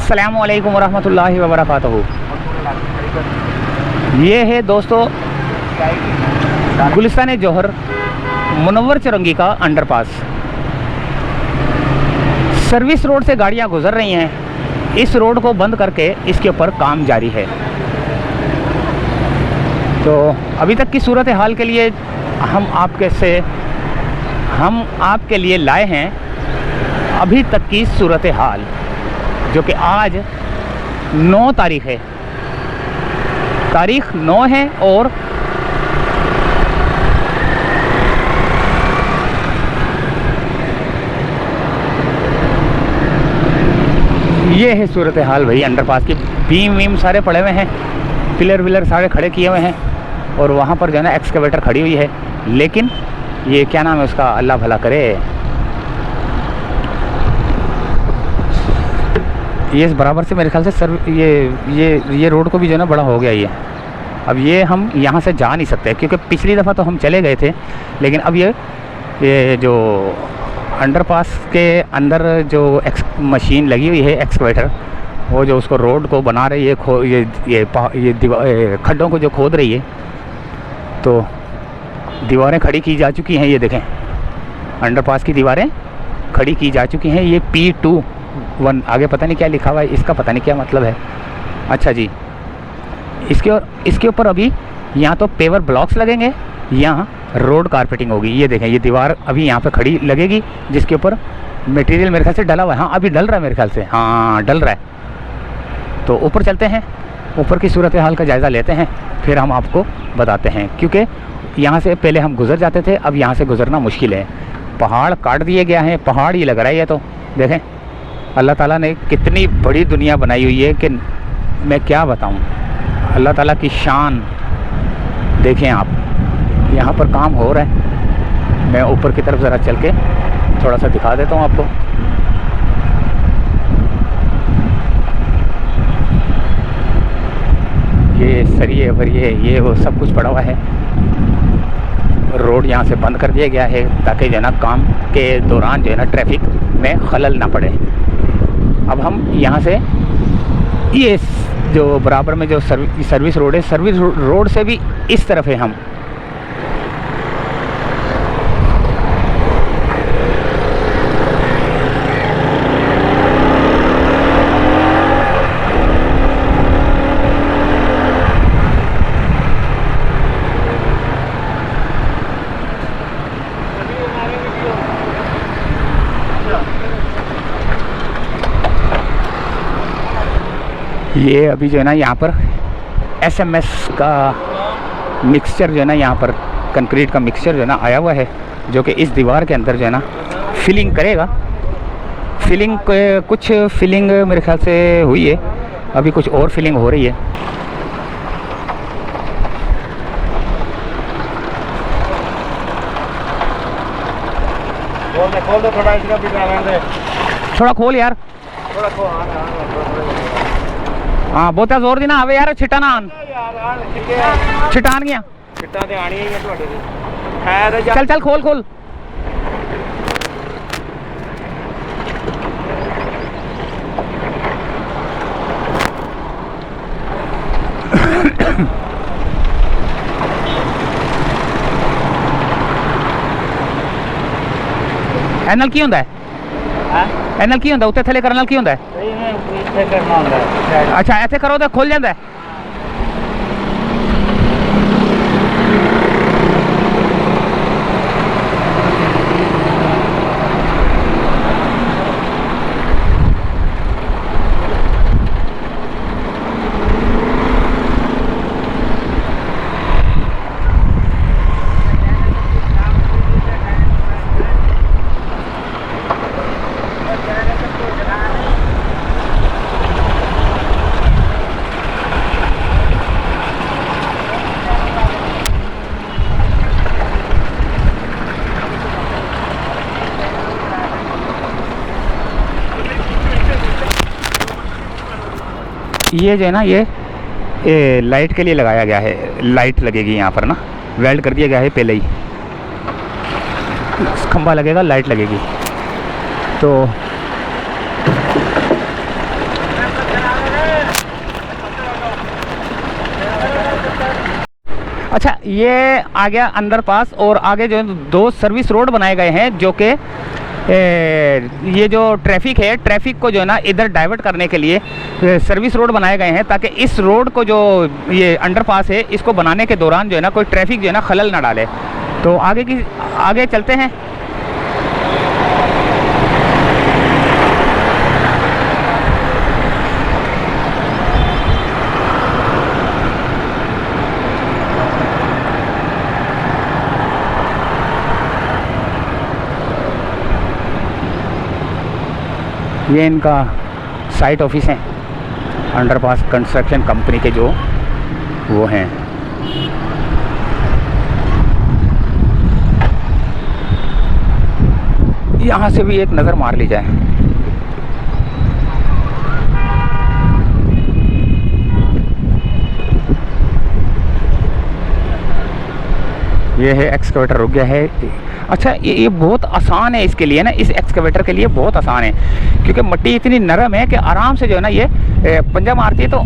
अस्सलामु अलैकुम वरहमतुल्लाहि वबरकातुहू। ये है दोस्तों गुलिस्तान जौहर मुनव्वर चौरंगी का अंडरपास। सर्विस रोड से गाड़ियां गुजर रही हैं। इस रोड को बंद करके इसके ऊपर काम जारी है। तो अभी तक की सूरत हाल के लिए हम आपके लिए लाए हैं अभी तक की सूरत हाल, जो कि आज 9 तारीख है। तारीख 9 है और ये है सूरत हाल भाई अंडरपास की। बीम वीम सारे पड़े हुए हैं, पिलर विलर सारे खड़े किए हुए हैं और वहाँ पर जो है ना एक्सकवेटर खड़ी हुई है। लेकिन ये क्या नाम है उसका, अल्लाह भला करे, ये इस बराबर से मेरे ख्याल से ये रोड को भी जो है ना बड़ा हो गया ये। अब ये हम यहाँ से जा नहीं सकते क्योंकि पिछली दफ़ा तो हम चले गए थे, लेकिन अब ये जो अंडरपास के अंदर जो मशीन लगी हुई है एक्सकवेटर, वो जो उसको रोड को बना रही है, ये खड्डों को जो खोद रही है, तो दीवारें खड़ी की जा चुकी हैं। ये देखें अंडरपास की दीवारें खड़ी की जा चुकी हैं। ये P21 आगे पता नहीं क्या लिखा हुआ है, इसका पता नहीं क्या मतलब है। अच्छा जी, इसके ऊपर अभी यहाँ तो पेवर ब्लॉक्स लगेंगे, यहाँ रोड कारपेटिंग होगी। ये देखें ये दीवार अभी यहाँ पे खड़ी लगेगी जिसके ऊपर मटेरियल मेरे ख्याल से डला हुआ है। हाँ अभी डल रहा है मेरे ख्याल से, हाँ डल रहा है। तो ऊपर चलते हैं, ऊपर की सूरत हाल का जायज़ा लेते हैं, फिर हम आपको बताते हैं। क्योंकि यहाँ से पहले हम गुजर जाते थे, अब यहाँ से गुजरना मुश्किल है। पहाड़ काट दिए गया है, पहाड़ ही लग रहा है ये। तो देखें अल्लाह ताला ने कितनी बड़ी दुनिया बनाई हुई है कि मैं क्या बताऊँ। अल्लाह ताला की शान देखें आप। यहाँ पर काम हो रहा है। मैं ऊपर की तरफ ज़रा चल के थोड़ा सा दिखा देता हूँ आपको। ये सरिये वरिये ये वो सब कुछ पड़ा हुआ है। रोड यहाँ से बंद कर दिया गया है ताकि जो है ना काम के दौरान जो है ना ट्रैफिक में खलल ना पड़े। अब हम यहाँ से ये जो बराबर में जो सर्विस रोड है, सर्विस रोड से भी इस तरफ है हम। ये अभी जो है ना यहाँ पर SMS का मिक्सचर जो है ना, यहाँ पर कंक्रीट का मिक्सचर जो है ना आया हुआ है, जो कि इस दीवार के अंदर जो है ना फिलिंग करेगा। कुछ फिलिंग मेरे ख्याल से हुई है, अभी कुछ और फिलिंग हो रही है। खोल दो थोड़ा, इसका भी दे। थोड़ा खोल यार, थोड़ा खोल। हाँ बहुत जोर दी ना आवे यार, छिटा ना आन छिटान गया छिट्टा ते आनी है ਤੁਹਾਡੇ ਤੇ है। चल चल खोल खोल। एनल की होंदा है? एनल की होंदा उत्ते थले करनल की होंदा है? इत्थे करना होंदा है। अच्छा ऐसे करो तो खुल जाता है। ये जो है ना ये लाइट के लिए लगाया गया है। लाइट लगेगी यहाँ पर ना, वेल्ड कर दिया गया है पहले ही। खंभा लगेगा, लाइट लगेगी। तो अच्छा, ये आ गया अंदर पास, और आगे जो है 2 सर्विस रोड बनाए गए हैं, जो कि ये जो ट्रैफिक है, ट्रैफिक को जो है ना इधर डाइवर्ट करने के लिए सर्विस रोड बनाए गए हैं, ताकि इस रोड को जो ये अंडरपास है, इसको बनाने के दौरान जो है ना कोई ट्रैफिक जो है ना खलल ना डाले। तो आगे चलते हैं। ये इनका साइट ऑफिस है, अंडरपास कंस्ट्रक्शन कंपनी के जो वो हैं। यहाँ से भी एक नज़र मार ली जाए। ये है एक्सकवेटर रुक गया है। अच्छा, ये बहुत आसान है इसके लिए ना, इस एक्सकवेटर के लिए बहुत आसान है, क्योंकि मिट्टी इतनी नरम है कि आराम से जो है ना ये पंजा मारती है तो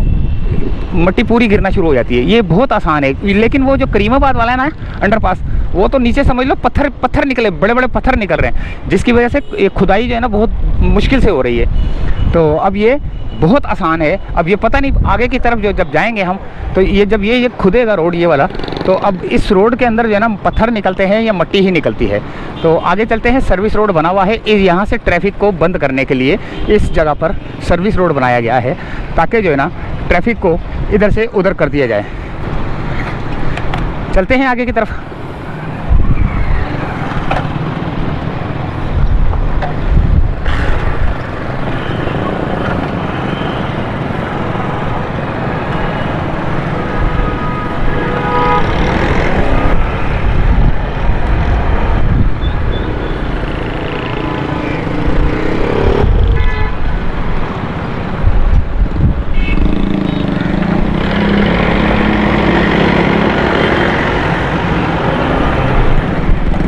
मिट्टी पूरी गिरना शुरू हो जाती है। ये बहुत आसान है। लेकिन वो जो करीमाबाद वाला है ना अंडरपास, वो तो नीचे समझ लो पत्थर निकले, बड़े बड़े पत्थर निकल रहे हैं, जिसकी वजह से खुदाई जो है ना बहुत मुश्किल से हो रही है। तो अब ये बहुत आसान है। अब ये पता नहीं आगे की तरफ जो जब जाएंगे हम, तो ये जब ये खुदेगा रोड ये वाला, तो अब इस रोड के अंदर जो है ना पत्थर निकलते हैं या मिट्टी ही निकलती है। तो आगे चलते हैं। सर्विस रोड बना हुआ है, यहाँ से ट्रैफिक को बंद करने के लिए इस जगह पर सर्विस रोड बनाया गया है, ताकि जो है ना ट्रैफिक को इधर से उधर कर दिया जाए। चलते हैं आगे की तरफ।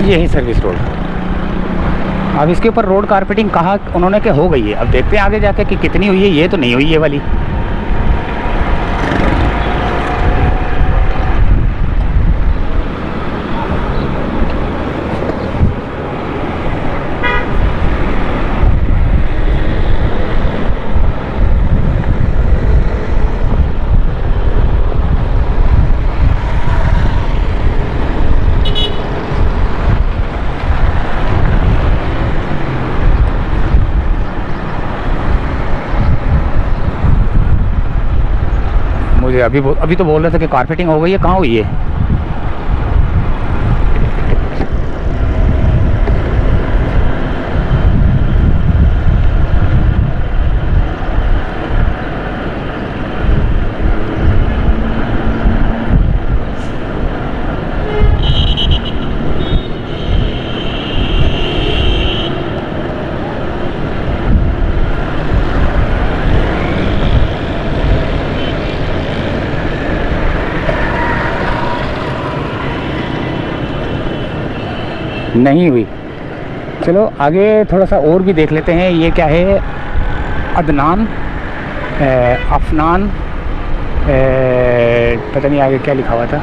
यही सर्विस रोड। अब इसके ऊपर रोड कारपेटिंग कहा उन्होंने कि हो गई है। अब देखते हैं आगे जाके कि कितनी हुई है। ये तो नहीं हुई ये वाली। मुझे अभी तो बोल रहे थे कि कारपेटिंग हो गई है, कहाँ हुई है? नहीं हुई। चलो आगे थोड़ा सा और भी देख लेते हैं। ये क्या है? अदनान अफनान, पता नहीं आगे क्या लिखा हुआ था।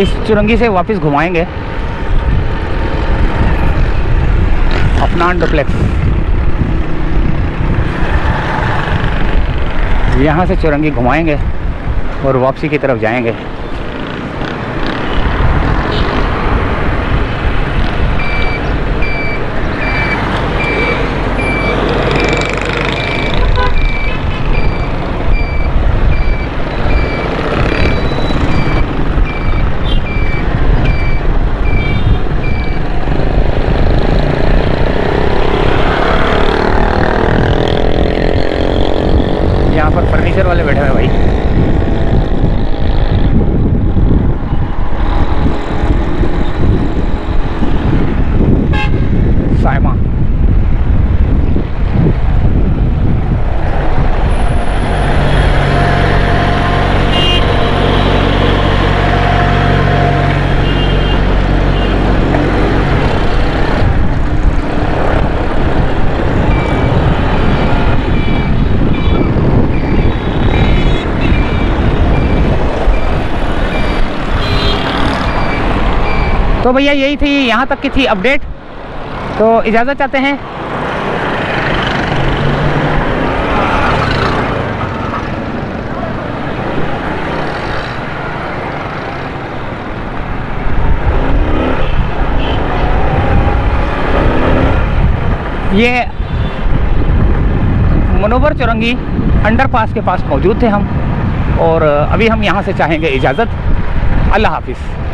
इस चुरंगी से वापस घुमाएंगे। अफनान डुप्लेक्स, यहाँ से चुरंगी घुमाएंगे और वापसी की तरफ जाएंगे। फर्नीचर वाले बैठे हुए भाई। साइमा तो भैया यही थी, यहाँ तक की थी अपडेट। तो इजाज़त चाहते हैं। ये मनोवर चौरंगी अंडरपास के पास मौजूद थे हम, और अभी हम यहाँ से चाहेंगे इजाज़त। अल्लाह हाफिज़।